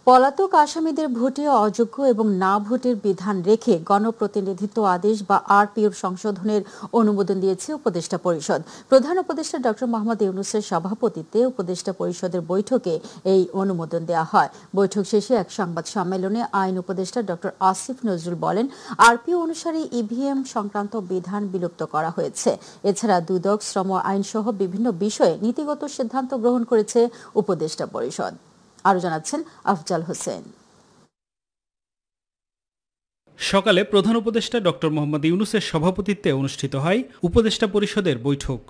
পলাতক আসামিদের ভোটে অযোগ্য এবং না ভোটের বিধান রেখে গণপ্রতিনিধিত্ব আদেশ বা আরপিওর সংশোধনের অনুমোদন দিয়েছে উপদেষ্টা পরিষদ। প্রধান উপদেষ্টা ডক্টর মোহাম্মদ ইউনূসের সভাপতিত্বে উপদেষ্টা পরিষদের বৈঠকে এই অনুমোদন দেওয়া হয়। বৈঠক শেষে এক সংবাদ সম্মেলনে আইন উপদেষ্টা ডক্টর আসিফ নজরুল বলেন, আরপিও অনুসারে ইভিএম সংক্রান্ত বিধান বিলুপ্ত করা হয়েছে। এছাড়া দুদক, শ্রম আইন সহ বিভিন্ন বিষয়ে নীতিগত সিদ্ধান্ত গ্রহণ করেছে উপদেষ্টা পরিষদ। আরো জানাচ্ছেন আফজাল হোসেন। সকালে প্রধান উপদেষ্টা ডক্টর মোহাম্মদ ইউনূসের সভাপতিত্বে অনুষ্ঠিত হয় উপদেষ্টা পরিষদের বৈঠক।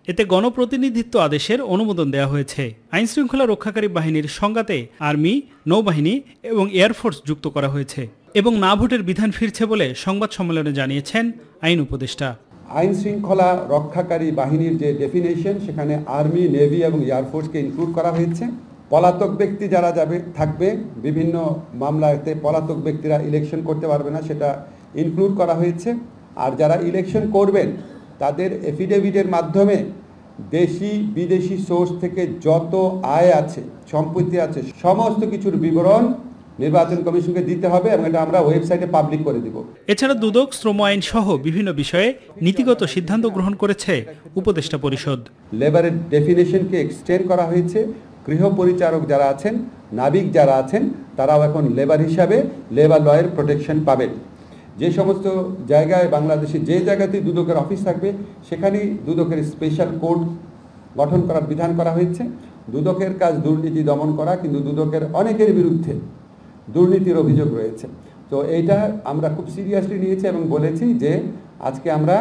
এতে গণপ্রতিনিধিত্ব আদেশের অনুমোদন দেওয়া হয়েছে। আইন শৃঙ্খলা রক্ষাকারী বাহিনীর সংঘাতে আর্মি, নৌবাহিনী এবং এয়ারফোর্স যুক্ত করা হয়েছে এবং না ভোটের বিধান ফিরছে বলে সংবাদ সম্মেলনে জানিয়েছেন আইন উপদেষ্টা। আইন শৃঙ্খলা রক্ষাকারী বাহিনীর যে ডেফিনেশন, সেখানে আর্মি, নেভি এবং এয়ারফোর্সকে ইনক্লুড করা হয়েছে। পলাতক ব্যক্তি যারা থাকবে, বিভিন্ন মামলাতে পলাতক ব্যক্তিরা ইলেকশন করতে পারবে না, সেটা ইনক্লুড করা হয়েছে। আর যারা ইলেকশন করবেন তাদের এফিডেভিটের মাধ্যমে দেশি বিদেশি সোর্স থেকে যত আয় আছে, সম্পত্তি আছে, সমস্ত কিছুর বিবরণ নির্বাচন কমিশনকে দিতে হবে এবং এটা আমরা ওয়েবসাইটে পাবলিক করে দিব। এছাড়া দুদক, শ্রম আইন সহ বিভিন্ন বিষয়ে নীতিগত সিদ্ধান্ত গ্রহণ করেছে উপদেষ্টা পরিষদ। লেবারের ডেফিনেশনকে এক্সটেন্ড করা হয়েছে। গৃহ পরিচারক যারা আছেন, নাবিক যারা আছেন, তারাও এখন লেবার হিসাবে লেবার লয়ের প্রোটেকশন পাবেন। যে সমস্ত জায়গায় বাংলাদেশে যে জায়গাতেই দুদকের অফিস থাকবে, সেখানেই দুদকের স্পেশাল কোড গঠন করার বিধান করা হয়েছে। দুদকের কাজ দুর্নীতি দমন করা, কিন্তু দুদকের অনেকের বিরুদ্ধে দুর্নীতির অভিযোগ রয়েছে। তো এইটা আমরা খুব সিরিয়াসলি নিয়েছি এবং বলেছি যে আজকে আমরা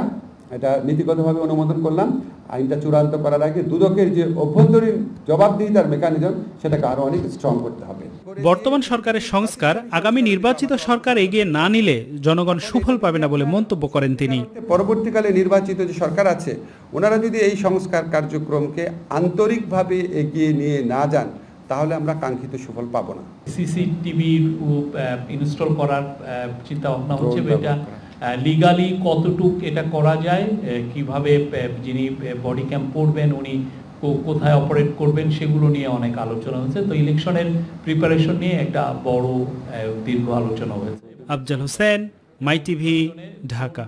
এটা নীতিগতভাবে অনুমোদন করলাম। আইনটা চূড়ান্ত করার আগে দুদকের যে অভ্যন্তরীণ জবাবদিহিতার মেকানিজম, সেটাকে আরো অনেক স্ট্রং করতে হবে। বর্তমান সরকারের সংস্কার আগামী নির্বাচিত সরকার এগিয়ে না নিলে জনগণ সুফল পাবে না বলে মন্তব্য করেন তিনি। পরবর্তীকালে নির্বাচিত যে সরকার আছে, ওনারা যদি এই সংস্কার কার্যক্রমকে আন্তরিকভাবে এগিয়ে নিয়ে না যান, তাহলে আমরা কাঙ্ক্ষিত সুফল পাবো না। সিসিটিভি ইনস্টল করার চিন্তা ভাবনা হচ্ছে, এটা লিগালি কতটুক এটা করা যায়, কিভাবে যিনি বডি ক্যাম্প পড়বেন উনি কোথায় অপারেট করবেন, সেগুলো নিয়ে অনেক আলোচনা হয়েছে। তো ইলেকশনের প্রিপারেশন নিয়ে একটা বড় দীর্ঘ আলোচনা হয়েছে। আফজাল হোসেন, মাই টিভি, ঢাকা।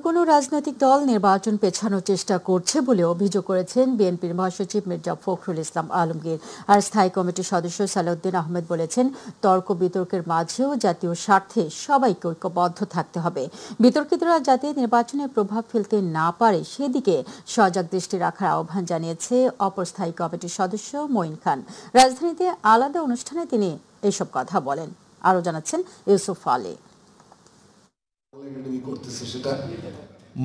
কোন রাজনৈতিক দল নির্বাচন পেছানোর চেষ্টা করছে বলে অভিযোগ করেছেন বিএনপির মহাসচিব মির্জা ফখরুল ইসলাম আলমগীর। আর স্থায়ী কমিটির সদস্য সালাউদ্দিন আহমেদ বলেছেন, তর্ক বিতর্কের মাঝেও জাতীয় স্বার্থে সবাইকে ঐক্যবদ্ধ থাকতে হবে। বিতর্কিতরা যাতে নির্বাচনে প্রভাব ফেলতে না পারে সেদিকে সজাগ দৃষ্টি রাখার আহ্বান জানিয়েছে অপর স্থায়ী কমিটির সদস্য মঈন খান। রাজধানীতে আলাদা অনুষ্ঠানে তিনি এসব কথা বলেন। আরও জানাচ্ছেন ইউসুফ আলী।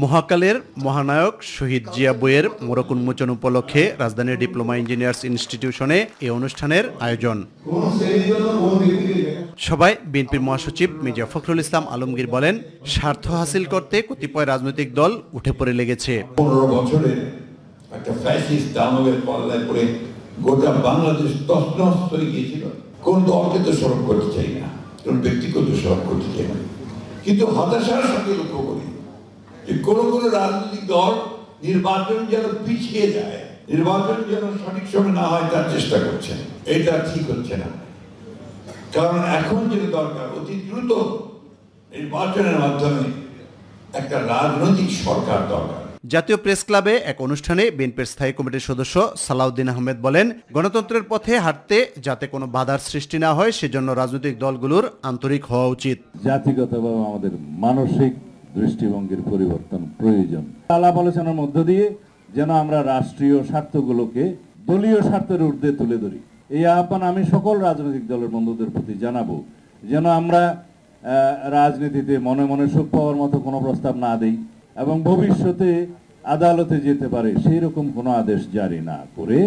মহাকালের মহানায়ক শহীদ জিয়া বইয়ের মোড়ক উন্মোচন উপলক্ষে রাজধানীর ডিপ্লোমা ইঞ্জিনিয়ার্স ইনস্টিটিউশনে এই অনুষ্ঠানের আয়োজন। সবাই বিএনপির মহাসচিব মির্জা ফখরুল ইসলাম আলমগীর বলেন, স্বার্থ হাসিল করতে কতিপয় রাজনৈতিক দল উঠে পড়ে লেগেছে। 15 বছরে একটা ফ্যাসিস্ট দানবের পাল্লায় পড়ে গোটা বাংলাদেশ তছনছ হয়ে গিয়েছিল। কোন দলকে তো স্মরণ করতে চাই না, কোন ব্যক্তিগত স্মরণ করতে চাই না, কিন্তু হতাশার সঙ্গে লক্ষ্য করি যে কোন রাজনৈতিক দল নির্বাচন যেন পিছিয়ে যায়, নির্বাচন যেন সঠিক সময় না হয় তার চেষ্টা করছে। এটা ঠিক হচ্ছে না, কারণ এখন যেটা দরকার অতি দ্রুত নির্বাচনের মাধ্যমে একটা রাজনৈতিক সরকার দরকার। জাতীয় প্রেস ক্লাবে এক অনুষ্ঠানে বিএনপির স্থায়ী কমিটির সদস্য সালাউদ্দিন আহমেদ বলেন, গণতন্ত্রের পথে হাঁটতে যাতে কোনো বাধার সৃষ্টি না হয় সেজন্য রাজনৈতিক দলগুলোর আন্তরিক হওয়া উচিত। জাতিগতভাবে আমাদের মানসিক দৃষ্টিভঙ্গির পরিবর্তন প্রয়োজন। আলাপ আলোচনার মধ্য দিয়ে যেন আমরা রাষ্ট্রীয় স্বার্থগুলোকে দলীয় স্বার্থের ঊর্ধ্বে তুলে ধরি, এই আহ্বান আমি সকল রাজনৈতিক দলের বন্ধুদের প্রতি জানাবো। যেন আমরা রাজনীতিতে মনে মনে সুখ পাওয়ার মতো কোনো প্রস্তাব না দেই এবং ভবিষ্যতে আদালতে যেতে পারে সেই রকম কোনো আদেশ জারি না করে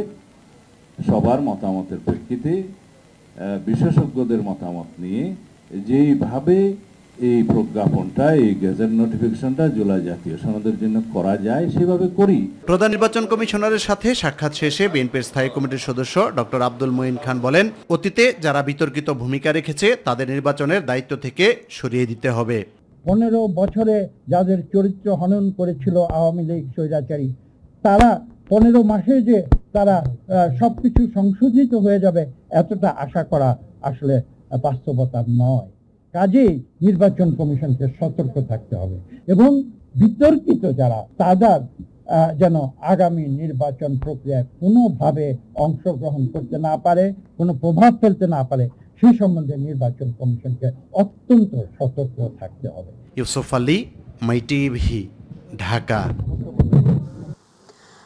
সবার মতামতের প্রেক্ষিতে বিশেষজ্ঞদের মতামত নিয়ে যেইভাবে এই প্রজ্ঞাপনটা, এই গেজেট নোটিফিকেশনটা জুলাই জাতীয় সনদের জন্য করা যায় সেভাবে করি। প্রধান নির্বাচন কমিশনারের সাথে সাক্ষাৎ শেষে বিএনপির স্থায়ী কমিটির সদস্য ডক্টর আব্দুল মঈন খান বলেন, অতীতে যারা বিতর্কিত ভূমিকা রেখেছে তাদের নির্বাচনের দায়িত্ব থেকে সরিয়ে দিতে হবে। 15 বছরে যাদের চরিত্র হনন করেছিল আওয়ামী লীগ স্বৈরাচারী, তারা 15 মাসে যে তারা সবকিছু সংশোধিত হয়ে যাবে এতটা আশা করা আসলে বাস্তবতা নয়। কাজেই নির্বাচন কমিশনকে সতর্ক থাকতে হবে এবং বিতর্কিত যারা তাদের যেন আগামী নির্বাচন প্রক্রিয়ায় কোনোভাবে অংশগ্রহণ করতে না পারে, কোনো প্রভাব ফেলতে না পারে, সেই সম্বন্ধে নির্বাচন কমিশনকে অত্যন্ত সতর্ক থাকতে হবে। ইউসুফ আলী, মাইটিভি, ঢাকা।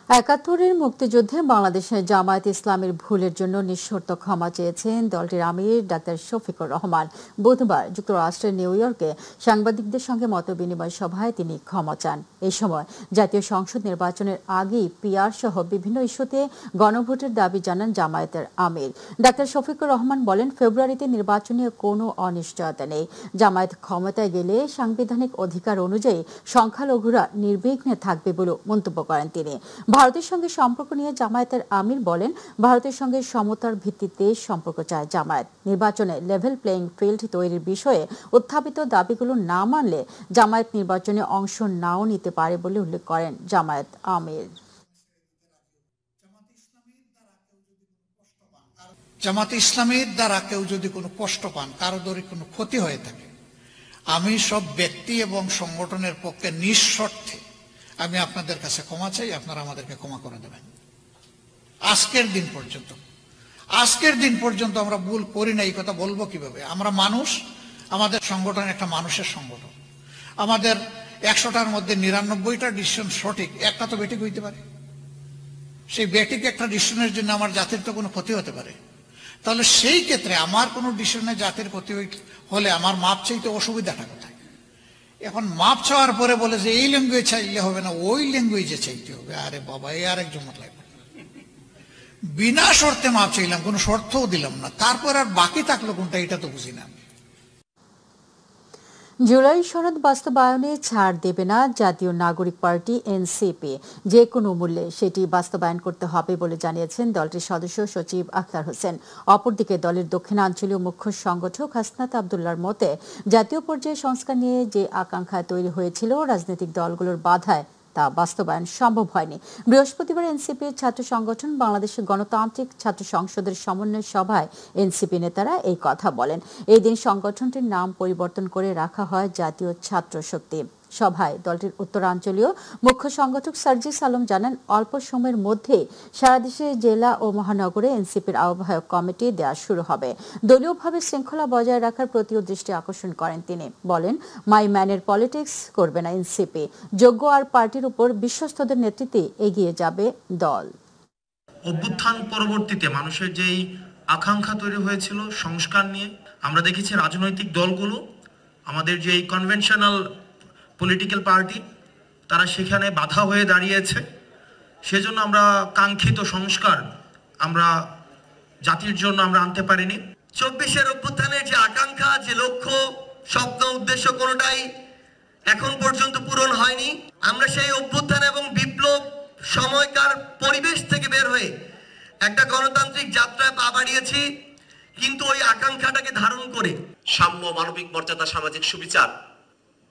৭১-এর মুক্তিযুদ্ধে বাংলাদেশের জামায়াত ইসলামের ভুলের জন্য নিঃশর্ত ক্ষমা চেয়েছেন দলটির আমির ডাক্তার শফিকুর রহমান। বুধবার যুক্তরাষ্ট্রের নিউ ইয়র্কে সাংবাদিকদের সঙ্গে মতবিনিময় সভায় তিনি ক্ষমা চান। এই সময় জাতীয় সংসদ নির্বাচনের আগেই পিআর সহ বিভিন্ন ইস্যুতে গণভোটের দাবি জানান জামায়াতের আমির। ডাক্তার শফিকুর রহমান বলেন, ফেব্রুয়ারিতে নির্বাচনে কোনো অনিশ্চয়তা নেই। জামায়াত ক্ষমতায় গেলে সাংবিধানিক অধিকার অনুযায়ী সংখ্যালঘুরা নির্বিঘ্নে থাকবে বলে মন্তব্য করেন তিনি। ভারতের সঙ্গে সম্পর্ক নিয়ে জামায়াতের আমির বলেন, ভারতের সঙ্গে সমতার ভিত্তিতে সম্পর্ক চায় জামায়াত। নির্বাচনে লেভেল প্লেইং ফিল্ড তৈরির বিষয়ে উত্থাপিত দাবিগুলো না মানলে জামায়াত নির্বাচনে অংশ নাও নিতে পারে বলে উল্লেখ করেন জামায়াত আমির। জামাত ইসলামের দ্বারা কেউ যদি কোনো কষ্ট পান, কারো যদি কোনো ক্ষতি হয়ে থাকে, আমি সব ব্যক্তি এবং সংগঠনের পক্ষে নিঃশর্তে আমি আপনাদের কাছে ক্ষমা চাই, আপনারা আমাদেরকে ক্ষমা করে দেবেন। আজকের দিন পর্যন্ত আমরা ভুল করি না, এই কথা বলবো কিভাবে? আমরা মানুষ, আমাদের সংগঠন একটা মানুষের সংগঠন। আমাদের 100টার মধ্যে 99টা ডিসিশন সঠিক, একটা তো বেঠিক হইতে পারে। সেই বেঠিক একটা ডিসিশনের জন্য আমার জাতির তো কোনো ক্ষতি হতে পারে। তাহলে সেই ক্ষেত্রে আমার কোনো ডিসিশনে জাতির ক্ষতি হলে আমার মাপ চাইতে অসুবিধাটা কোথায়? এখন মাপ চাওয়ার পরে বলে যে এই ল্যাঙ্গুয়েজ চাইলে হবে না, ওই ল্যাঙ্গুয়েজে চাইতে হবে। আরে বাবা, এই আরেকজন লাগবে। বিনা শর্তে মাপ চাইলাম, কোনো শর্তও দিলাম না, তারপর আর বাকি থাকলো কোনটা, এটা তো বুঝি না। জুলাই সনদ বাস্তবায়নে ছাড় দেবে না জাতীয় নাগরিক পার্টি এনসিপি। যে কোনো মূল্যে সেটি বাস্তবায়ন করতে হবে বলে জানিয়েছেন দলটির সদস্য সচিব আখতার হোসেন। অপরদিকে দলের দক্ষিণাঞ্চলীয় মুখ্য সংগঠক হাসনাত আবদুল্লাহর মতে, জাতীয় পর্যায়ে সংস্কার নিয়ে যে আকাঙ্ক্ষা তৈরি হয়েছিল রাজনৈতিক দলগুলোর বাধায় তা বাস্তবায়ন সম্ভব হয়নি। বৃহস্পতিবার এনসিপির ছাত্র সংগঠন বাংলাদেশের গণতান্ত্রিক ছাত্র সংসদের সমন্বয় সভায় এনসিপি নেতারা এই কথা বলেন। এই দিন সংগঠনটির নাম পরিবর্তন করে রাখা হয় জাতীয় ছাত্র শক্তি। সভায় দলটির উত্তরাঞ্চলীয় মুখ্য সংগঠক সার্জিস আলম জানান, অল্প সময়ের মধ্যে সারা দেশে জেলা ও মহানগরে এনসিপির আহ্বায়ক কমিটি দেওয়া শুরু হবে। দলীয়ভাবে শৃঙ্খলা বজায় রাখার প্রতিও দৃষ্টি আকর্ষণ করেন তিনি। বলেন, মাই ম্যানের পলিটিক্স করবে না এনসিপি। যোগ্য আর পার্টির উপর বিশ্বস্তদের নেতৃত্বে এগিয়ে যাবে দল। অভ্যুত্থান পরবর্তীতে মানুষের যেই আকাঙ্ক্ষা তৈরি হয়েছিল সংস্কার নিয়ে, আমরা দেখেছি রাজনৈতিক দলগুলো, আমাদের যে কনভেনশনাল পলিটিক্যাল পার্টি, তারা সেখানে বাধা হয়ে দাঁড়িয়েছে। সেজন্য আমরা কাঙ্ক্ষিত সংস্কার আমরা জাতির জন্য আমরা আনতে পারিনি। 24-এর অভ্যুত্থানের যে আকাঙ্ক্ষা, যে লক্ষ্য, স্বপ্ন, উদ্দেশ্য কোনোটাই এখন পর্যন্ত পূরণ হয়নি। আমরা সেই অভ্যুত্থান এবং বিপ্লব সময়কার পরিবেশ থেকে বের হয়ে একটা গণতান্ত্রিক যাত্রায় পা বাড়িয়েছি, কিন্তু ওই আকাঙ্ক্ষাটাকে ধারণ করে সাম্য, মানবিক মর্যাদা, সামাজিক সুবিচার,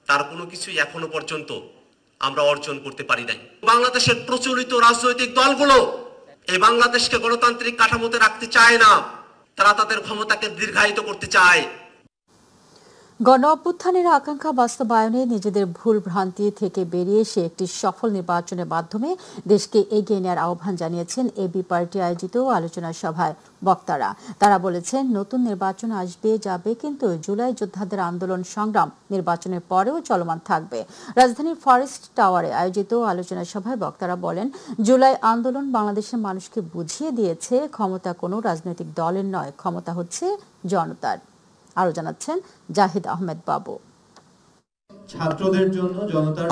তার কোনো কিছুই এখনো পর্যন্ত আমরা অর্জন করতে পারি নাই। বাংলাদেশের প্রচলিত রাজনৈতিক দলগুলো এই বাংলাদেশকে গণতান্ত্রিক কাঠামোতে রাখতে চায় না, তারা তাদের ক্ষমতাকে দীর্ঘায়িত করতে চায়। গণ অভ্যুত্থানের আকাঙ্ক্ষা বাস্তবায়নে নিজেদের ভুল ভ্রান্তি থেকে বেরিয়ে এসে একটি সফল নির্বাচনের মাধ্যমে দেশকে এগিয়ে নেওয়ার আহ্বান জানিয়েছেন এবি পার্টি আয়োজিত আলোচনা সভায় বক্তারা। তারা বলেছেন, নতুন নির্বাচন আসবে যাবে, কিন্তু জুলাই যোদ্ধাদের আন্দোলন সংগ্রাম নির্বাচনের পরেও চলমান থাকবে। রাজধানীর ফরেস্ট টাওয়ারে আয়োজিত আলোচনা সভায় বক্তারা বলেন, জুলাই আন্দোলন বাংলাদেশের মানুষকে বুঝিয়ে দিয়েছে ক্ষমতা কোনো রাজনৈতিক দলের নয়, ক্ষমতা হচ্ছে জনতার। আরো জানাচ্ছেন জাহিদ আহমেদ বাবু। ছাত্রদের জন্য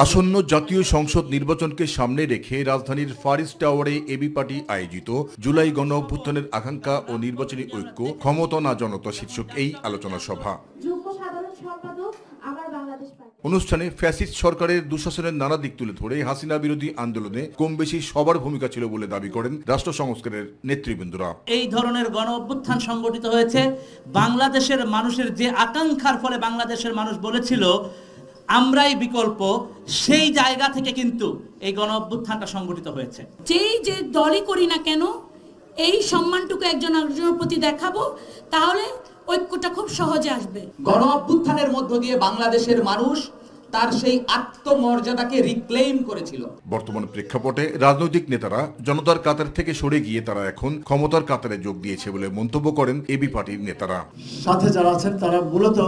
আসন্ন জাতীয় সংসদ নির্বাচনকে সামনে রেখে রাজধানীর ফরেস্ট টাওয়ারে এবি পার্টি আয়োজিত জুলাই গণ অভ্যুত্থানের আকাঙ্ক্ষা ও নির্বাচনী ঐক্য, ক্ষমতা না জনতা শীর্ষক এই আলোচনা সভা। অনুষ্ঠানে ফ্যাসিস্ট সরকারের দুঃশাসনের নানা দিক তুলে ধরে হাসিনা বিরোধী আন্দোলনে কম বেশি সবার ভূমিকা ছিল বলে দাবি করেন রাষ্ট্র সংস্কারের নেতৃবৃন্দরা। এই ধরনের গণ অভ্যুত্থান সংগঠিত হয়েছে বাংলাদেশের মানুষের যে আকাঙ্ক্ষার ফলে বাংলাদেশের মানুষ বলেছিল আমরাই বিকল্প, সেই জায়গা থেকে কিন্তু এই গণ অভ্যুত্থানটা সংগঠিত হয়েছে। যেই যে দলই করি না কেন এই সম্মানটুকু একজন আরেকজনের প্রতি দেখাবো, তাহলে ঐক্যটা খুব সহজে আসবে। গণ অভ্যুত্থানের মধ্য দিয়ে বাংলাদেশের মানুষ তার সেই আত্মমর্যাদাকে রিক্লেইম করেছিল। বর্তমান প্রেক্ষাপটে রাজনৈতিক নেতারা জনতার কাতার থেকে সরে গিয়ে তারা এখন ক্ষমতার কাতারে যোগ দিয়েছে বলে মন্তব্য করেন এবি পার্টির নেতারা। সাথে যারা আছেন তারা মূলত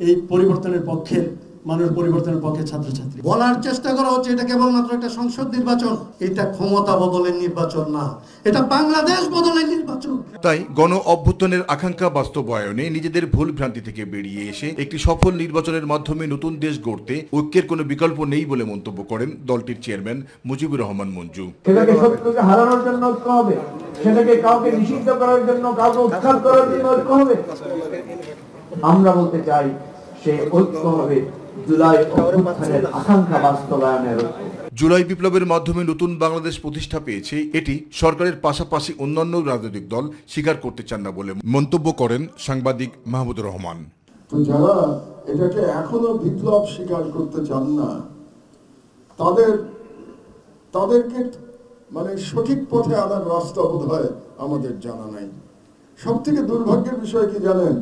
এই পরিবর্তনের পক্ষের মানুষ, পরিবর্তনের পক্ষে ছাত্রছাত্রী। বলার চেষ্টা করা হচ্ছে এটা কেবলমাত্র একটা সংসদ নির্বাচন, এটা ক্ষমতা বদলের নির্বাচন না, এটা বাংলাদেশ বদলের নির্বাচন। তাই গণ অভ্যুত্থানের আকাঙ্ক্ষা বাস্তবায়নে নিজেদের ভুল ভ্রান্তি থেকে বেরিয়ে এসে একটি সফল নির্বাচনের মাধ্যমে নতুন দেশ গড়তে ঐক্যের কোনো বিকল্প নেই বলে মন্তব্য করেন দলটির চেয়ারম্যান মুজিবুর রহমান মঞ্জু। সেটাকে শত্রুকে হারানোর জন্য ঐক্য হবে, সেটাকে কাউকে নিষিদ্ধ করার জন্য, কাউকে উৎখাত করার জন্য ঐক্য হবে। আমরা বলতে চাই সে ঐক্য হবে জুলাই অভ্যুত্থানের আকাঙ্ক্ষা বাস্তবায়নের। জুলাই বিপ্লবের মাধ্যমে নতুন বাংলাদেশ প্রতিষ্ঠা পেয়েছে, এটি সরকারের পাশাপাশি অন্যান্য রাজনৈতিক দল স্বীকার করতে চান না বলে মন্তব্য করেন সাংবাদিক মাহমুদুর রহমান। তো যারা এটাকে এখনো বিপ্লব স্বীকার করতে চান না, তাদেরকে মানে সঠিক পথে আনার রাস্তা বোধহয় আমাদের জানা নাই। সব থেকে দুর্ভাগ্যের বিষয় কি জানেন,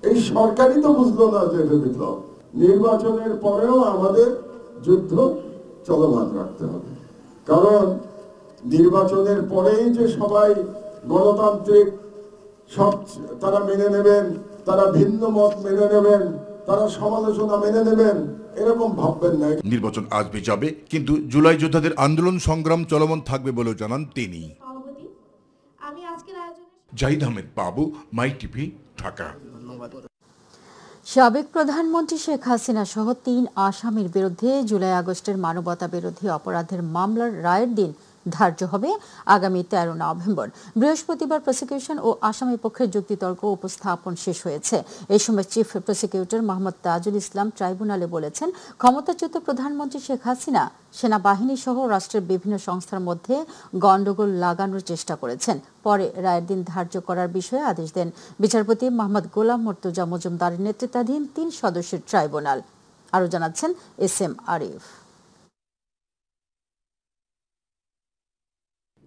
এই সরকারই তো বুঝলো না যে এটা বিপ্লব। নির্বাচনের পরেও আমাদের যুদ্ধ চলমান রাখতে হবে, কারণ নির্বাচনের পরেই যে সবাই গণতান্ত্রিক সব তারা মেনে নেবেন, তারা ভিন্ন মত মেনে নেবেন, তারা সমালোচনা মেনে নেবেন, এরকম ভাববেন না। নির্বাচন আসবে যাবে, কিন্তু জুলাই যোদ্ধাদের আন্দোলন সংগ্রাম চলমান থাকবে বলেও জানান তিনি। জাহিদ আহমেদ বাবু, মাই টিভি, ঢাকা। সাবেক প্রধানমন্ত্রী শেখ হাসিনা সহ ৩ আসামির বিরুদ্ধে জুলাই আগস্টের মানবতা বিরোধী অপরাধের মামলার রায়ের দিন ধার্য হবে আগামী 13 নভেম্বর। বৃহস্পতিবার প্রসিকিউশন ও আসামি পক্ষের যুক্তিতর্ক উপস্থাপন শেষ হয়েছে। এই সময় চিফ প্রসিকিউটর মোহাম্মদ তাজুল ইসলাম ট্রাইব্যুনালে বলেছেন, ক্ষমতাচ্যুত প্রধানমন্ত্রী শেখ হাসিনা সেনাবাহিনী সহ রাষ্ট্রের বিভিন্ন সংস্থার মধ্যে গণ্ডগোল লাগানোর চেষ্টা করেছেন। পরে রায়ের দিন ধার্য করার বিষয়ে আদেশ দেন বিচারপতি মোহাম্মদ গোলাম মর্তুজা মজুমদারের নেতৃত্বাধীন 3 সদস্যের ট্রাইব্যুনাল। আরও জানাচ্ছেন SM আরিফ।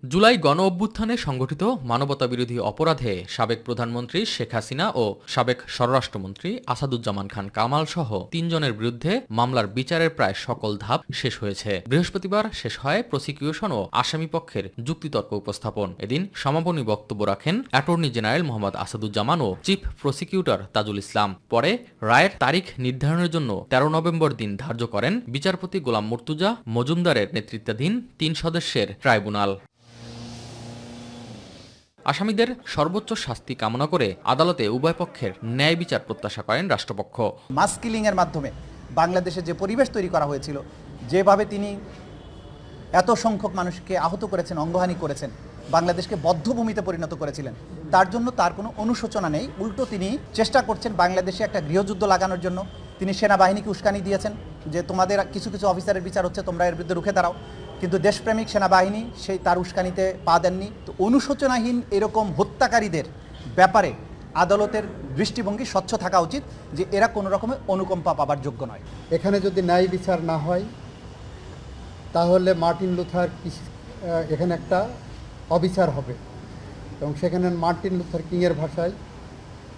জুলাই গণ অভ্যুত্থানে সংগঠিত মানবতাবিরোধী অপরাধে সাবেক প্রধানমন্ত্রী শেখ হাসিনা ও সাবেক স্বরাষ্ট্রমন্ত্রী আসাদুজ্জামান খান কামাল সহ 3 জনের বিরুদ্ধে মামলার বিচারের প্রায় সকল ধাপ শেষ হয়েছে। বৃহস্পতিবার শেষ হয় প্রসিকিউশন ও আসামি পক্ষের যুক্তিতর্ক উপস্থাপন। এদিন সমাপনী বক্তব্য রাখেন অ্যাটর্নি জেনারেল মোহাম্মদ আসাদুজ্জামান ও চিফ প্রসিকিউটর তাজুল ইসলাম। পরে রায়ের তারিখ নির্ধারণের জন্য 13 নভেম্বর দিন ধার্য করেন বিচারপতি গোলাম মর্তুজা মজুমদারের নেতৃত্বাধীন 3 সদস্যের ট্রাইব্যুনাল। আসামিদের সর্বোচ্চ শাস্তি কামনা করে আদালতে উভয় পক্ষের ন্যায় বিচার প্রত্যাশা করেন রাষ্ট্রপক্ষ। মাস কিলিংয়ের মাধ্যমে বাংলাদেশে যে পরিবেশ তৈরি করা হয়েছিল, যেভাবে তিনি এত সংখ্যক মানুষকে আহত করেছেন, অঙ্গহানি করেছেন, বাংলাদেশকে বদ্ধভূমিতে পরিণত করেছিলেন, তার জন্য তার কোনো অনুশোচনা নেই। উল্টো তিনি চেষ্টা করছেন বাংলাদেশে একটা গৃহযুদ্ধ লাগানোর জন্য। তিনি সেনাবাহিনীকে উস্কানি দিয়েছেন যে তোমাদের কিছু কিছু অফিসারের বিচার হচ্ছে, তোমরা এর বিরুদ্ধে রুখে দাঁড়াও। কিন্তু দেশপ্রেমিক সেনাবাহিনী সেই তার উস্কানিতে পা দেননি। তো অনুশোচনাহীন এরকম হত্যাকারীদের ব্যাপারে আদালতের দৃষ্টিভঙ্গি স্বচ্ছ থাকা উচিত যে এরা কোনো রকমের অনুকম্পা পাবার যোগ্য নয়। এখানে যদি ন্যায় বিচার না হয় তাহলে মার্টিন লুথার এখানে একটা অবিচার হবে, এবং সেখানে মার্টিন লুথার কিংয়ের ভাষায়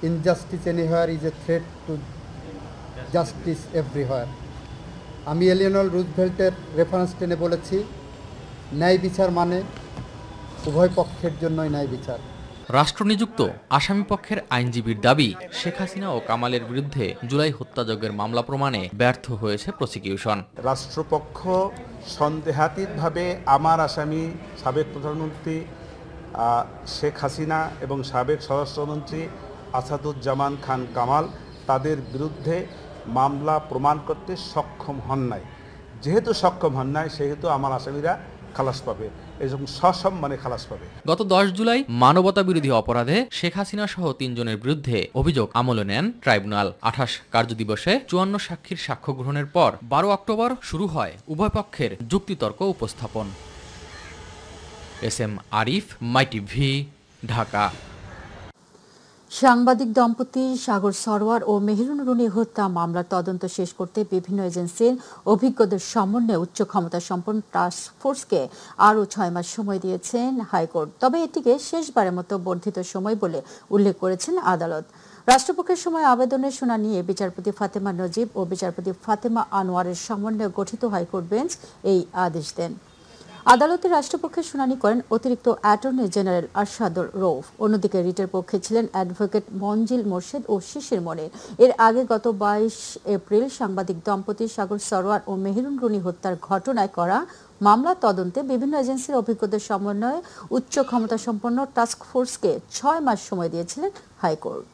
injustice anywhere is a threat to justice everywhere. আমি এলিয়নর রুজভেল্টের রেফারেন্স টেনে বলেছি, ন্যায় বিচার মানে উভয় পক্ষের জন্যই ন্যায় বিচার। রাষ্ট্রনিযুক্ত আসামি পক্ষের আইনজীবীর দাবি, শেখ হাসিনা ও কামালের বিরুদ্ধে জুলাই হত্যাযজ্ঞের মামলা প্রমাণে ব্যর্থ হয়েছে প্রসিকিউশন। রাষ্ট্রপক্ষ সন্দেহাতীতভাবে আমার আসামি সাবেক প্রধানমন্ত্রী শেখ হাসিনা এবং সাবেক স্বরাষ্ট্রমন্ত্রী আসাদুজ্জামান খান কামাল তাদের বিরুদ্ধে মামলা প্রমাণ করতে সক্ষম হন নাই। যেহেতু সক্ষম হন নাই, সেহেতু আমার আসামিরা খালাস পাবে এবং সসম্মানে খালাস পাবে। গত 10 জুলাই মানবতা বিরোধী অপরাধে শেখ হাসিনা সহ 3 জনের বিরুদ্ধে অভিযোগ আমলে নেন ট্রাইব্যুনাল। 28 কার্যদিবসে 54 সাক্ষীর সাক্ষ্য গ্রহণের পর 12 অক্টোবর শুরু হয় উভয় পক্ষের যুক্তিতর্ক উপস্থাপন। SM আরিফ, মাই টিভি, ঢাকা। সাংবাদিক দম্পতি সাগর সরোয়ার ও মেহেরুন রুনি হত্যা মামলার তদন্ত শেষ করতে বিভিন্ন এজেন্সির অভিজ্ঞদের সমন্বয়ে উচ্চ ক্ষমতা সম্পন্ন টাস্ক ফোর্সকে আরও 6 মাস সময় দিয়েছেন হাইকোর্ট। তবে এটিকে শেষবারের মতো বর্ধিত সময় বলে উল্লেখ করেছেন আদালত। রাষ্ট্রপক্ষের সময় আবেদনের শুনানি নিয়ে বিচারপতি ফাতেমা নজিব ও বিচারপতি ফাতেমা আনোয়ারের সমন্বয়ে গঠিত হাইকোর্ট বেঞ্চ এই আদেশ দেন। আদালতে রাষ্ট্রপক্ষের শুনানি করেন অতিরিক্ত অ্যাটর্নি জেনারেল আরশাদুর রৌফ। অন্যদিকে রিটের পক্ষে ছিলেন অ্যাডভোকেট মঞ্জিল মোর্শেদ ও শিশির মনির। এর আগে গত 22 এপ্রিল সাংবাদিক দম্পতি সাগর সরোয়ার ও মেহেরুন রুনি হত্যার ঘটনায় করা মামলা তদন্তে বিভিন্ন এজেন্সির অভিজ্ঞতার সমন্বয়ে উচ্চ ক্ষমতা সম্পন্ন টাস্ক ফোর্সকে 6 মাস সময় দিয়েছিলেন হাইকোর্ট।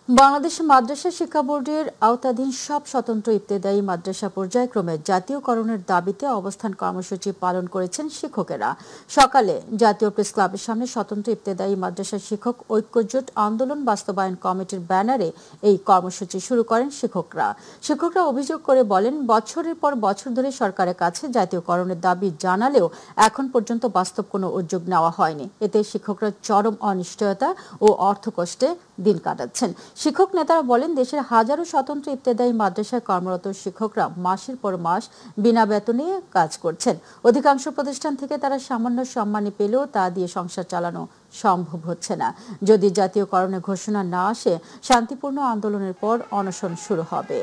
বাংলাদেশ মাদ্রাসা শিক্ষা বোর্ডের আওতাধীন সব স্বতন্ত্র ইবতেদায়ী মাদ্রাসা পর্যায়ক্রমে জাতীয়করণের দাবিতে অবস্থান কর্মসূচি পালন করেছেন শিক্ষকেরা। সকালে জাতীয় প্রেস ক্লাবের সামনে স্বতন্ত্র ইবতেদায়ী মাদ্রাসা শিক্ষক ঐক্যজোট আন্দোলন বাস্তবায়ন কমিটির ব্যানারে এই কর্মসূচি শুরু করেন শিক্ষকরা অভিযোগ করে বলেন, বছরের পর বছর ধরে সরকারের কাছে জাতীয়করণের দাবি জানালেও এখন পর্যন্ত বাস্তব কোনো উদ্যোগ নেওয়া হয়নি। এতে শিক্ষকরা চরম অনিশ্চয়তা ও অর্থকষ্টে দিন কাটাচ্ছেন। শিক্ষক নেতারা বলেন, দেশের হাজারো স্বতন্ত্র ইবতেদায়ী মাদ্রাসায় কর্মরত শিক্ষকরা মাসের পর মাস বিনা বেতনে কাজ করছেন। অধিকাংশ প্রতিষ্ঠান থেকে তারা সামান্য সম্মানী পেলেও তা দিয়ে সংসার চালানো সম্ভব হচ্ছে না। যদি জাতীয়করণের ঘোষণা না আসে, শান্তিপূর্ণ আন্দোলনের পর অনশন শুরু হবে।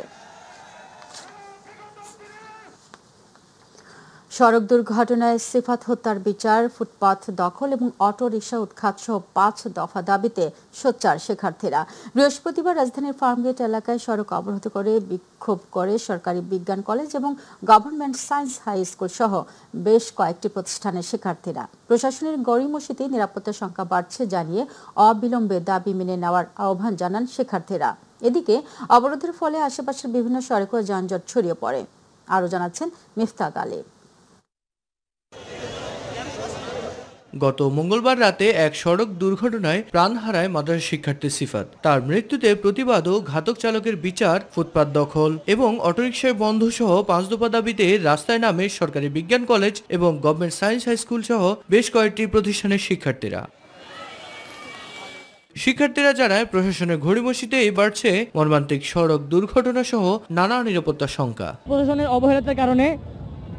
সড়ক দুর্ঘটনায় সিফাত হত্যার বিচার, ফুটপাথ দখল এবং অটো রিকশা উৎখাত সহ 5 দফা দাবিতে সোচ্চার শিক্ষার্থীরা। বৃহস্পতিবার রাজধানীর ফার্মগেট এলাকায় সড়ক অবরোধ করে বিক্ষোভ করে সরকারি বিজ্ঞান কলেজ এবং গভর্নমেন্ট সায়েন্স হাই স্কুল সহ বেশ কয়েকটি প্রতিষ্ঠানের শিক্ষার্থীরা। প্রশাসনের গড়িমসিতে নিরাপত্তার সংখ্যা বাড়ছে জানিয়ে অবিলম্বে দাবি মেনে নেওয়ার আহ্বান জানান শিক্ষার্থীরা। এদিকে অবরোধের ফলে আশেপাশের বিভিন্ন সড়কে যানজট ছড়িয়ে পড়ে। আরও জানাচ্ছেন মিফতাক আলী। গত মঙ্গলবার রাতে এক সড়ক দুর্ঘটনায় প্রাণ হারায় মাদ্রাসা শিক্ষার্থী সিফাত। তার মৃত্যুতে প্রতিবাদ ও ঘাতক চালকের বিচার, ফুটপাত দখল এবং অটোরিকশায় বন্ধ সহ 5 দফা দাবিতে রাস্তায় নামে সরকারি বিজ্ঞান কলেজ এবং গভর্নমেন্ট সায়েন্স হাই স্কুল সহ বেশ কয়েকটি প্রতিষ্ঠানের শিক্ষার্থীরা জানায়, প্রশাসনের ঘড়িমসিতেই বাড়ছে মর্মান্তিক সড়ক দুর্ঘটনা সহ নানা নিরাপত্তার শঙ্কা। প্রশাসনের অবহেলার কারণে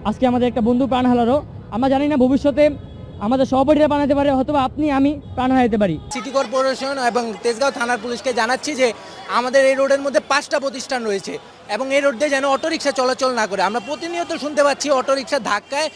আজকে আমাদের একটা বন্ধু প্রাণ হারালো। আমরা জানি না ভবিষ্যতে আমাদের সহপাঠীরা বানাতে পারে, অথবা আপনি আমি প্রাণ হারাতে পারি। সিটি কর্পোরেশন এবং তেজগাঁও থানার পুলিশকে জানাচ্ছি যে আমাদের এই রোডের মধ্যে 5টা প্রতিষ্ঠান রয়েছে এবং এই রোড দিয়ে যেন অটোরিকশা চলাচল না করে। আমরা প্রতিনিয়ত শুনতে পাচ্ছি অটোরিকশার ধাক্কায়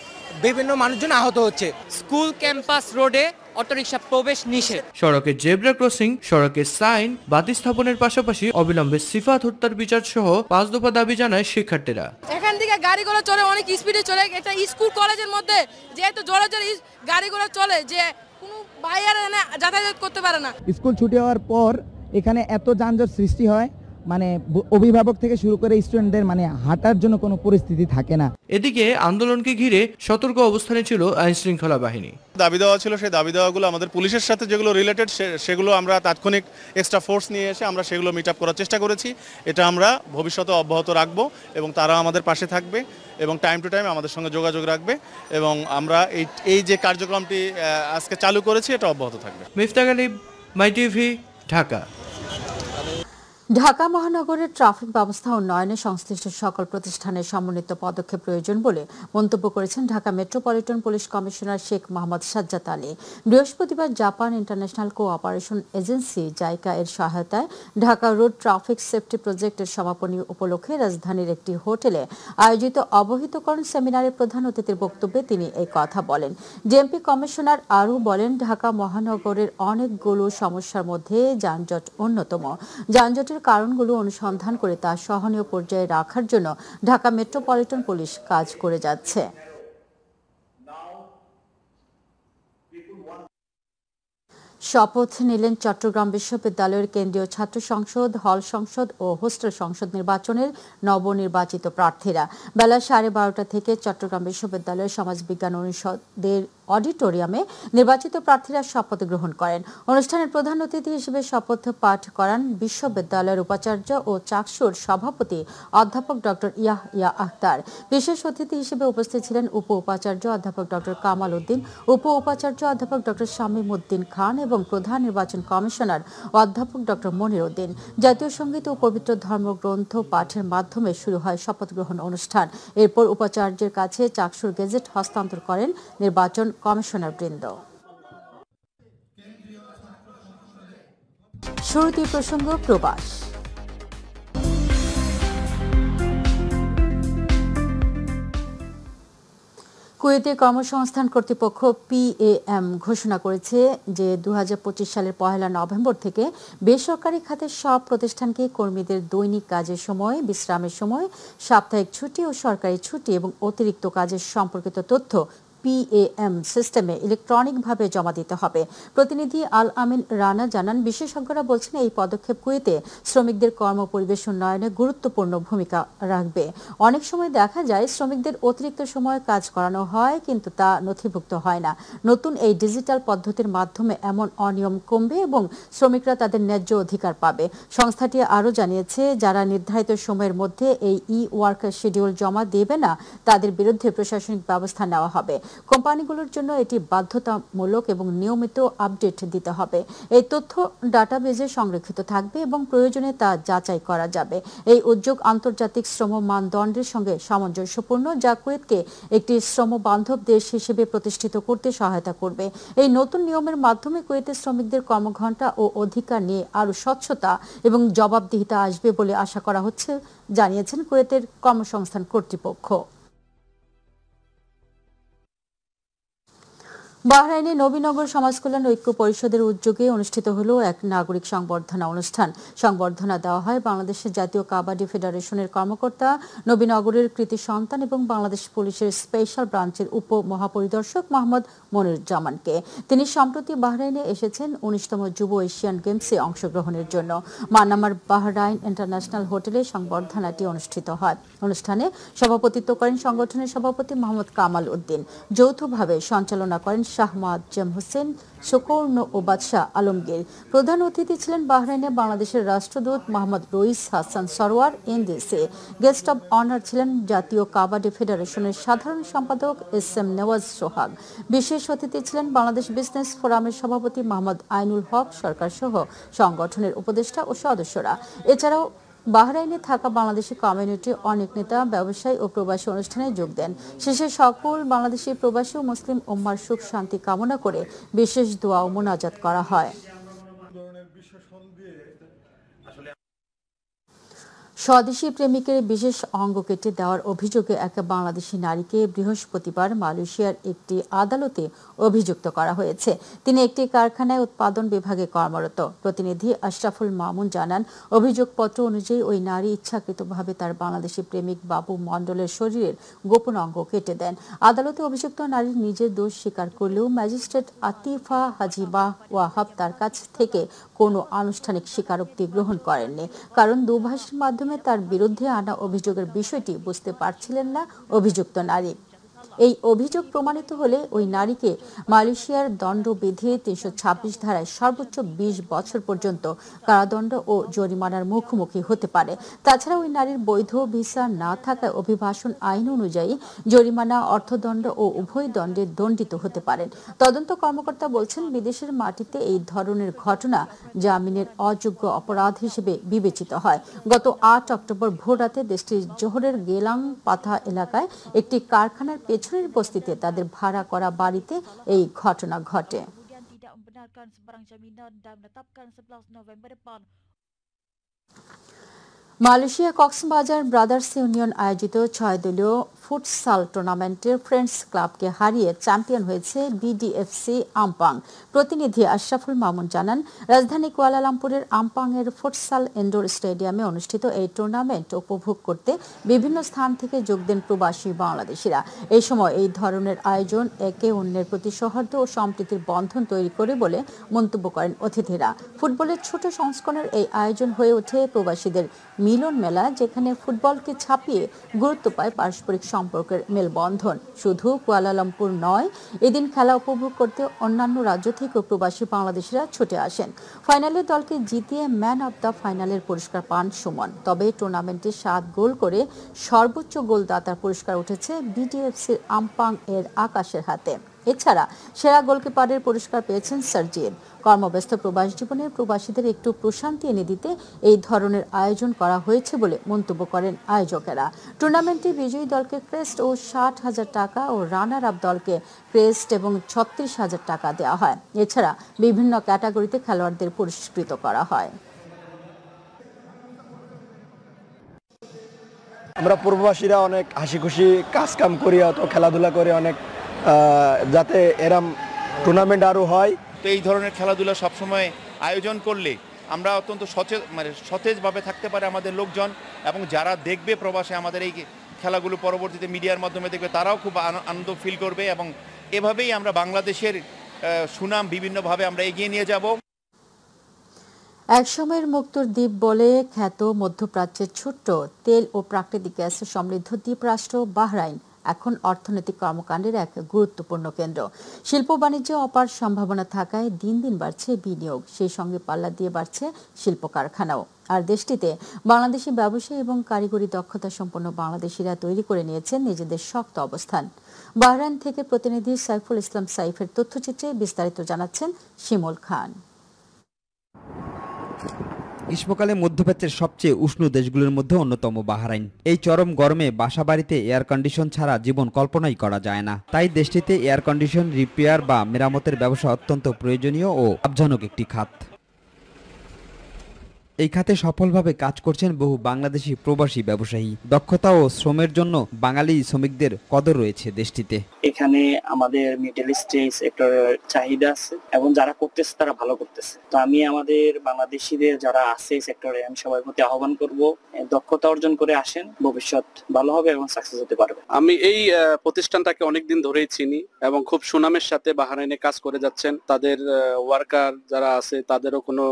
বিভিন্ন মানুষজন আহত হচ্ছে। স্কুল ক্যাম্পাস রোডে অটোরিকশা প্রবেশ নিষেধ। সড়কে জেব্রা ক্রসিং, সড়কে সাইন বাতি স্থাপনের পাশাপাশি অবিলম্বে সিফাত হত্যার বিচার সহ 5 দফা দাবি জানায় শিক্ষার্থীরা। এখান থেকে গাড়িগুলো চলে অনেক স্পিডে চলে, এটা স্কুল কলেজের মধ্যে যেহেতু জোরে জোরে গাড়িগুলো চলে যে কোনো বাইরে যাতায়াত করতে পারে না। স্কুল ছুটি হওয়ার পর এখানে এত যানজট সৃষ্টি হয়, মানে অভিভাবক থেকে শুরু করে স্টুডেন্টদের মানে হাঁটার জন্য কোনো পরিস্থিতি থাকে না। এদিকে আন্দোলনকে ঘিরে সতর্ক অবস্থানে ছিল আইন শৃঙ্খলা বাহিনী। দাবি দেওয়া ছিল, সেই দাবি দেওয়াগুলো আমাদের পুলিশের সাথে যেগুলো রিলেটেড সেগুলো আমরা তাৎক্ষণিক এক্সট্রা ফোর্স নিয়ে এসে আমরা সেগুলো মিট আপ করার চেষ্টা করেছি। এটা আমরা ভবিষ্যতে অব্যাহত রাখবো এবং তারা আমাদের পাশে থাকবে এবং টাইম টু টাইম আমাদের সঙ্গে যোগাযোগ রাখবে এবং আমরা এই যে কার্যক্রমটি আজকে চালু করেছি এটা অব্যাহত থাকবে। মিফতাক আলী, মাই টিভি, ঢাকা। ঢাকা মহানগরের ট্রাফিক ব্যবস্থা উন্নয়নে সংশ্লিষ্ট সকল প্রতিষ্ঠানের সমন্বিত পদক্ষেপ প্রয়োজন বলে মন্তব্য করেছেন Dhaka metropolitan police commissioner Sheikh Mohammad Sajjad Ali. বৃহস্পতিবার Japan International Cooperation Agency JICA এর সহায়তায় ঢাকা রোড ট্রাফিক সেফটি প্রজেক্টের সমাপনী উপলক্ষে রাজধানীর একটি হোটেলে আয়োজিত অবহিতকরণ সেমিনারে প্রধান অতিথির বক্তব্যে তিনি এই কথা বলেন। ডিএমপি কমিশনার আরও বলেন, ঢাকা মহানগরের অনেকগুলো সমস্যার মধ্যে যানজট অন্যতম। যানজটের কারণগুলো অনুসন্ধান করে তা সহনীয় পর্যায়ে রাখার জন্য ঢাকা মেট্রোপলিটন পুলিশ কাজ করে যাচ্ছে। শপথ নিলেন চট্টগ্রাম বিশ্ববিদ্যালয়ের কেন্দ্রীয় ছাত্র সংসদ, হল সংসদ ও হোস্টেল সংসদ নির্বাচনের নবনির্বাচিত প্রার্থীরা। বেলা 12:30 থেকে চট্টগ্রাম বিশ্ববিদ্যালয়ের সমাজবিজ্ঞান অনুষদের অডিটোরিয়ামে নির্বাচিত প্রার্থীরা শপথ গ্রহণ করেন। অনুষ্ঠানের প্রধান অতিথি হিসেবে শপথ পাঠ করান বিশ্ববিদ্যালয়ের উপাচার্য ও চাকসুর সভাপতি অধ্যাপক ডক্টর ইয়াহিয়া আখতার। বিশেষ অতিথি হিসেবে উপস্থিত ছিলেন উপ উপাচার্য অধ্যাপক ডক্টর কামাল উদ্দিন, উপ উপাচার্য অধ্যাপক ডক্টর শামীম উদ্দিন খান এবং প্রধান নির্বাচন কমিশনার অধ্যাপক ডক্টর মনির উদ্দিন। জাতীয় সঙ্গীত ও পবিত্র ধর্মগ্রন্থ পাঠের মাধ্যমে শুরু হয় শপথ গ্রহণ অনুষ্ঠান। এরপর উপাচার্যের কাছে চাকসুর গেজেট হস্তান্তর করেন নির্বাচন কমিশনার বৃন্দ। শুরুতে প্রসঙ্গ প্রবাস। কুয়েতে কর্মসংস্থান কর্তৃপক্ষ PAM ঘোষণা করেছে যে 2025 সালের 1 নভেম্বর থেকে বেসরকারি খাতের সব প্রতিষ্ঠানকে কর্মীদের দৈনিক কাজের সময়, বিশ্রামের সময়, সাপ্তাহিক ছুটি ও সরকারি ছুটি এবং অতিরিক্ত কাজের সম্পর্কিত তথ্য PAM সিস্টেমে ইলেকট্রনিকভাবে জমা দিতে হবে। প্রতিনিধি আল আমিন রানা জানান, বিশেষজ্ঞরা বলছেন এই পদক্ষেপ কুয়েতে শ্রমিকদের কর্মপরিবেশ উন্নয়নে গুরুত্বপূর্ণ ভূমিকা রাখবে। অনেক সময় দেখা যায় শ্রমিকদের অতিরিক্ত সময় কাজ করানো হয় কিন্তু তা নথিভুক্ত হয় না। নতুন এই ডিজিটাল পদ্ধতির মাধ্যমে এমন অনিয়ম কমবে এবং শ্রমিকরা তাদের ন্যায্য অধিকার পাবে। সংস্থাটি আরও জানিয়েছে, যারা নির্ধারিত সময়ের মধ্যে এই ওয়ার্ক শিডিউল জমা দেবে না তাদের বিরুদ্ধে প্রশাসনিক ব্যবস্থা নেওয়া হবে। কোম্পানিগুলোর জন্য এটি বাধ্যতামূলক এবং নিয়মিত আপডেট দিতে হবে। এই তথ্য ডাটাবেজে সংরক্ষিত থাকবে এবং প্রয়োজনে তা যাচাই করা যাবে। এই উদ্যোগ আন্তর্জাতিক শ্রম মানদণ্ডের সঙ্গে সামঞ্জস্যপূর্ণ, যা কুয়েতকে একটি শ্রমবান্ধব দেশ হিসেবে প্রতিষ্ঠিত করতে সহায়তা করবে। এই নতুন নিয়মের মাধ্যমে কুয়েতের শ্রমিকদের কর্মঘণ্টা ও অধিকার নিয়ে আরও স্বচ্ছতা এবং জবাবদিহিতা আসবে বলে আশা করা হচ্ছে, জানিয়েছেন কুয়েতের কর্মসংস্থান কর্তৃপক্ষ। বাহরাইনে নবীনগর সমাজকল্যাণ ঐক্য পরিষদের উদ্যোগে অনুষ্ঠিত হলো এক নাগরিক সংবর্ধনা অনুষ্ঠান। সংবর্ধনা দেওয়া হয় বাংলাদেশের জাতীয় কাবাডি ফেডারেশনের কর্মকর্তা, নবীনগরের কৃতি সন্তান এবং বাংলাদেশ পুলিশের স্পেশাল ব্রাঞ্চের উপ মহাপরিদর্শক মোহাম্মদ মনিরুজ্জামানকে। তিনি সম্প্রতি বাহরাইনে এসেছেন 19তম যুব এশিয়ান গেমসে অংশগ্রহণের জন্য। মানামার বাহরাইন ইন্টারন্যাশনাল হোটেলে সংবর্ধনাটি অনুষ্ঠিত হয়। অনুষ্ঠানে সভাপতিত্ব করেন সংগঠনের সভাপতি মোহাম্মদ কামাল উদ্দিন। যৌথভাবে সঞ্চালনা করেন শাহ মুআজ্জম হোসেন, শোকর্ণ ও বাদশাহ আলমগীর। প্রধান অতিথি ছিলেন বাহরাইনে বাংলাদেশের রাষ্ট্রদূত Mohammad Rais Hasan Sarwar NDC. Guest of honour ছিলেন জাতীয় কাবাডি ফেডারেশনের সাধারণ সম্পাদক SM নেওয়াজ সোহাগ। বিশেষ অতিথি ছিলেন বাংলাদেশ বিজনেস ফোরামের সভাপতি মোহাম্মদ আইনুল হক সরকার সহ সংগঠনের উপদেষ্টা ও সদস্যরা। এছাড়াও বাহরাইনে থাকা বাংলাদেশি কমিউনিটির অনেক নেতা, ব্যবসায়ী ও প্রবাসী অনুষ্ঠানে যোগ দেন। শেষে সকল বাংলাদেশি প্রবাসী ও মুসলিম উম্মার সুখ শান্তি কামনা করে বিশেষ দোয়া ও মোনাজাত করা হয়। স্বদেশী প্রেমিকের বিশেষ অঙ্গ কেটে দেওয়ার অভিযোগে এক বাংলাদেশি নারীকে বৃহস্পতিবার মালয়েশিয়ার একটি আদালতে অভিযুক্ত করা হয়েছে। তিনি একটি কারখানায় উৎপাদন বিভাগে কর্মরত। প্রতিনিধি আশরাফুল মামুন জানান, অভিযোগপত্র অনুযায়ী ওই নারী ইচ্ছাকৃতভাবে তার বাংলাদেশি প্রেমিক বাবু মণ্ডলের শরীরের গোপন অঙ্গ কেটে দেন। আদালতে অভিযুক্ত নারী নিজের দোষ স্বীকার করলেও ম্যাজিস্ট্রেট আতিফা হাজিবা ওয়াহাব তার কাছ থেকে কোনো আনুষ্ঠানিক স্বীকারোক্তি গ্রহণ করেননি, কারণ দূভাষের মাধ্যমে তার বিরুদ্ধে আনা অভিযোগের বিষয়টি বুঝতে পারছিলেন না অভিযুক্ত নারী। এই অভিযোগ প্রমাণিত হলে ওই নারীকে মালয়েশিয়ার দণ্ডবিধি 326 ধারায় সর্বোচ্চ 20 বছর পর্যন্ত কারাদণ্ড ও জরিমানার মুখোমুখি হতে পারে। তাছাড়া ওই নারীর বৈধ ভিসা না থাকায় অভিবাসন আইন অনুযায়ী জরিমানা, অর্থদণ্ড ও উভয় দণ্ডে দণ্ডিত হতে পারেন। তদন্ত কর্মকর্তা বলছেন, বিদেশের মাটিতে এই ধরনের ঘটনা জামিনের অযোগ্য অপরাধ হিসেবে বিবেচিত হয়। গত 8 অক্টোবর ভোররাতে দেশটির জোহরের গেলাং পাথা এলাকায় একটি কারখানার পেছনের বস্তিতে তাদের ভাড়া করা বাড়িতে এই ঘটনা ঘটে। মালয়েশিয়া কক্সবাজার ব্রাদার্স ইউনিয়ন আয়োজিত 6 দলীয় ফুটসাল টুর্নামেন্টে ফ্রেন্ডস ক্লাবকে হারিয়ে চ্যাম্পিয়ন হয়েছে BDFC আমপাং। প্রতিনিধি আশরাফুল মামুন জানান, রাজধানী কুয়ালালামপুরের আমপাংয়ের ফুটসাল ইনডোর স্টেডিয়ামে অনুষ্ঠিত এই টুর্নামেন্ট উপভোগ করতে বিভিন্ন স্থান থেকে যোগ দেন প্রবাসী বাংলাদেশিরা। এই সময় এই ধরনের আয়োজন একে অন্যের প্রতি সৌহার্দ্য ও সম্প্রীতির বন্ধন তৈরি করে বলে মন্তব্য করেন অতিথিরা। ফুটবলের ছোট সংস্করণের এই আয়োজন হয়ে ওঠে প্রবাসীদের মিলন মেলা, যেখানে ফুটবলকে ছাপিয়ে গুরুত্ব পায় পারস্পরিক সম্পর্কের মেলবন্ধন। শুধু কুয়ালালামপুর নয়, এদিন খেলা উপভোগ করতে অন্যান্য রাজ্য থেকেও প্রবাসী বাংলাদেশিরা ছুটে আসেন। ফাইনালে দলকে জিতিয়ে ম্যান অব দ্য ফাইনালের পুরস্কার পান সুমন। তবে টুর্নামেন্টে 7 গোল করে সর্বোচ্চ গোলদাতার পুরস্কার উঠেছে বিডিএফসির আমপাং এর আকাশের হাতে। এছাড়া সেরা গোলকিপারের পুরস্কার পেয়েছেন সার্জিন। কর্মব্যস্ত প্রবাস জীবনে প্রবাসীদের একটু প্রশান্তি এনে দিতে এই ধরনের আয়োজন করা হয়েছে বলে মন্তব্য করেন আয়োজকেরা। টুর্নামেন্টে বিজয়ী দলকে ক্রেস্ট ও 60,000 টাকা ও রানার আপ দলকে ক্রেস্ট এবং 36,000 টাকা দেওয়া হয়। এছাড়া বিভিন্ন ক্যাটাগরিতে খেলোয়াড়দের পুরস্কৃত করা হয়। আমরা প্রবাসীরা অনেক হাসি খুশি কাজ কাম করি, অত খেলাধুলা করে অনেক, যাতে এরম টুর্নামেন্ট আরও হয়। তো এই ধরনের খেলাধুলা সবসময় আয়োজন করলে আমরা অত্যন্ত সতেজভাবে থাকতে পারে আমাদের লোকজন, এবং যারা দেখবে প্রবাসে আমাদের এই খেলাগুলো পরবর্তীতে মিডিয়ার মাধ্যমে দেখবে, তারাও খুব আনন্দ ফিল করবে, এবং এভাবেই আমরা বাংলাদেশের সুনাম বিভিন্নভাবে আমরা এগিয়ে নিয়ে যাব। একসময়ের মুক্তোর দ্বীপ বলে খ্যাত মধ্যপ্রাচ্যের ছোট্ট তেল ও প্রাকৃতিক গ্যাসে সমৃদ্ধ দ্বীপরাষ্ট্র বাহরাইন এখন অর্থনৈতিক কর্মকাণ্ডের এক গুরুত্বপূর্ণ কেন্দ্র। শিল্প বাণিজ্যে অপার সম্ভাবনা থাকায় দিন দিন বাড়ছে বিনিয়োগ, সেই সঙ্গে পাল্লা দিয়ে বাড়ছে শিল্প কারখানাও। আর দেশটিতে বাংলাদেশি ব্যবসায়ী এবং কারিগরি দক্ষতা সম্পন্ন বাংলাদেশিরা তৈরি করে নিয়েছেন নিজেদের শক্ত অবস্থান। বাহরাইন থেকে প্রতিনিধি সাইফুল ইসলাম সাইফের তথ্যচিত্রে বিস্তারিত জানাচ্ছেন শিমুল খান। গ্রীষ্মকালে মধ্যপ্রাচ্যের সবচেয়ে উষ্ণ দেশগুলোর মধ্যে অন্যতম বাহরাইন। এই চরম গরমে বাসাবাড়িতে এয়ার কন্ডিশন ছাড়া জীবন কল্পনাই করা যায় না। তাই দেশটিতে এয়ার কন্ডিশন রিপেয়ার বা মেরামতের ব্যবসা অত্যন্ত প্রয়োজনীয় ও লাভজনক একটি খাত। এই খাতে সফলভাবে কাজ করছেন বহু বাংলাদেশি প্রবাসী ব্যবসায়ী। দক্ষতা ও শ্রমের জন্য বাঙালি শ্রমিকদের কদর রয়েছে দেশটিতে। এখানে আমাদের মিডল ইস্টে সেক্টরের চাহিদা আছে এবং যারা করতেছে তারা ভালো করতেছে। তো আমি আমাদের বাংলাদেশিদের যারা আছে সেক্টরে, আমি সবার প্রতি আহ্বান করব, দক্ষতা অর্জন করে আসেন, ভবিষ্যৎ ভালো হবে এবং সাকসেস হতে পারবে। আমি এই প্রতিষ্ঠানটাকে অনেকদিন ধরেই চিনি এবং খুব সুনামের সাথে বাহরাইনে কাজ করে যাচ্ছেন। তাদের ওয়ার্কার যারা আছে তাদেরও কোনো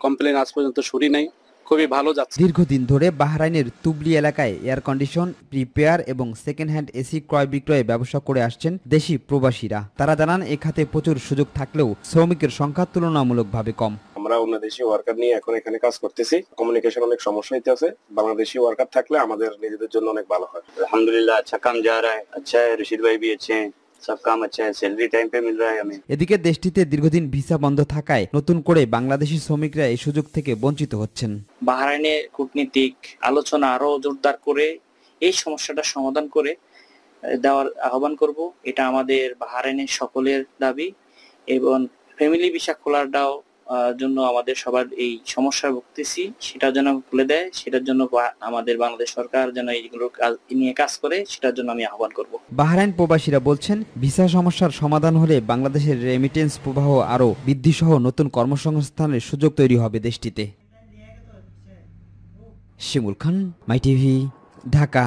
কমপ্লেন আজ পর্যন্ত শুনি নাই, খুবই ভালো যাচ্ছে। দীর্ঘদিন ধরে বাহরাইনের তুবলি এলাকায় এয়ার কন্ডিশন, রিপেয়ার এবং সেকেন্ড হ্যান্ড এসি ক্রয় বিক্রয়ে ব্যবসা করে আসছেন দেশি প্রবাসীরা। তারা জানান এ খাতে প্রচুর সুযোগ থাকলেও শ্রমিকের সংখ্যা তুলনামূলকভাবে কম। আমরা বাংলাদেশি ওয়ার্কার নিয়ে এখন এখানে কাজ করতেছি। কমিউনিকেশন অনেক সমস্যা হইতেছে, বাংলাদেশি ওয়ার্কার থাকলে আমাদের নিজেদের জন্য অনেক ভালো হয়। আলহামদুলিল্লাহ अच्छा काम जा रहा है, अच्छा है, रशीद भाई भी अच्छे हैं, सब काम अच्छा है, सैलरी टाइम पे मिल रहा है हमें। এদিকে দেশটিতে দীর্ঘদিন ভিসা বন্ধ থাকায় নতুন করে বাংলাদেশি শ্রমিকরা এই সুযোগ থেকে বঞ্চিত হচ্ছেন। বাহরাইনে কূটনীতিক আলোচনা আরো জোরদার করে এই সমস্যাটা সমাধান করে দেওয়ার আহ্বান করব। এটা আমাদের বাহরাইনের সকলের দাবি, এবং ফ্যামিলি ভিসা খোলাটাও জন্য আমাদের সবার এই সমস্যা ভুগতেছি, সেটার জন্য খুলে দেয়, সেটার জন্য আমাদের বাংলাদেশ সরকার যেন এইগুলো নিয়ে কাজ করে, সেটার জন্য আমি আহ্বান করব। বাহরাইন প্রবাসীরা বলছেন ভিসা সমস্যার সমাধান হলে বাংলাদেশের রেমিটেন্স প্রবাহ আরও বৃদ্ধি সহ নতুন কর্মসংস্থানের সুযোগ তৈরি হবে দেশটিতে। শিমুল খান, মাই টিভি, ঢাকা।